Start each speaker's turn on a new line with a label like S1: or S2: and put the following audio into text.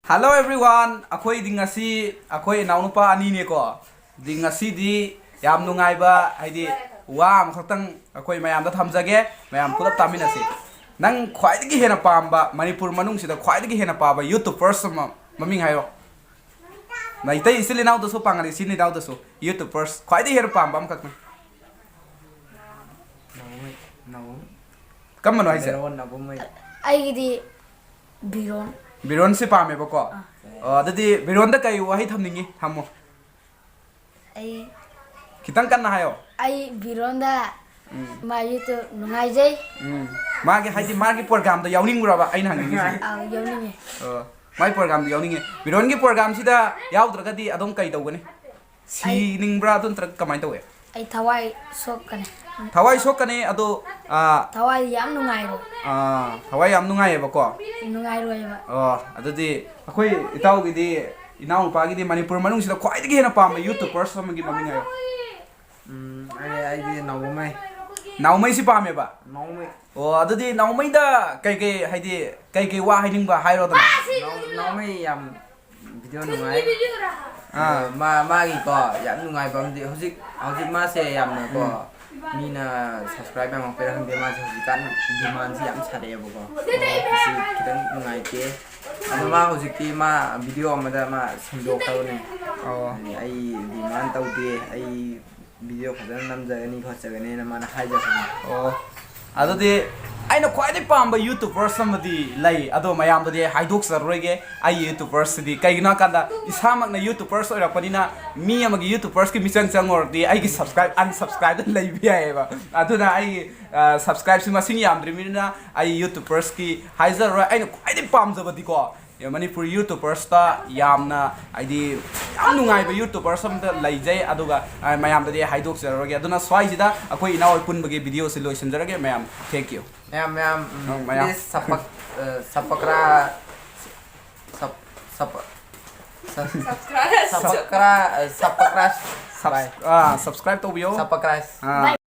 S1: Hello everyone, akhoi dingasi akhoi naunupa ani ne ko dingasi di yam nungai ba haidi wa makhtang akhoi mayam da thamjage mayam pulap taminasi nang khwai gi hena pamba manipur manung sida khwai gi hena paba youtubers maming hayo nai tai isili nau dosu pangani sini nau dosu youtubers khwai gi hena pamba am kakna kam mano haise
S2: ai di biron
S1: biron si pame ba ko adadi biron da kai wahi thamningi thammo
S2: ai
S1: kitang kan na hayo
S2: ai biron da mai to nungai jai
S1: magi haidi magi program da yawning uraba aina hangi
S2: yawning
S1: mai program da yawning biron gi program sida yawdra di adom kai tawgani si ningbra dun trak kamai tawe
S2: ai thawai sok kane
S1: thawai sok kane ado
S2: thawai yam nungai ro
S1: thawai yam nungai ba ko
S2: nungai ro ba
S1: adadi akhoi itaw gi di inaw pa gi di manipur manung sida khwai gi hena pam youtubers samagi maming ayo
S3: ai di
S1: naumai si pame ba
S3: naumai
S1: adadi naumai da kai haidi kai wa haining ba hairo da
S3: naumai yam video nungai magi ko yam nungai bam di hojik ma se yam na ko mina subscribe ma pe hang de ma hojik kan demand si yam chare ba ko si kidan nungai ke ado ma hojik ti ma video ma da ma sindok taw ne ai demand taw de ai video khadana namjagani khachagani na mana haija
S1: adadi aina khwai pamba youtubers samadi lai ado mayam de haidok sarroige ai youtubers di kaigina kanda isamak na youtubers oira panina mi amagi youtubers ki michang changor di ai gi subscribe unsubscribe lai bi ai ba aduna ai subscribe sima sing yam drimina ai youtubers ki haiza ro aina khwai pam jabadi ko manipur youtubers ta yamna aidi yam nungai ba youtubers samda laijai aduga mayam de haidok sarroge aduna swai jida akoi inaw punbage video se loisan jarage mayam thank you
S3: mayam please subscribe
S1: subscribe to bio
S3: subscribe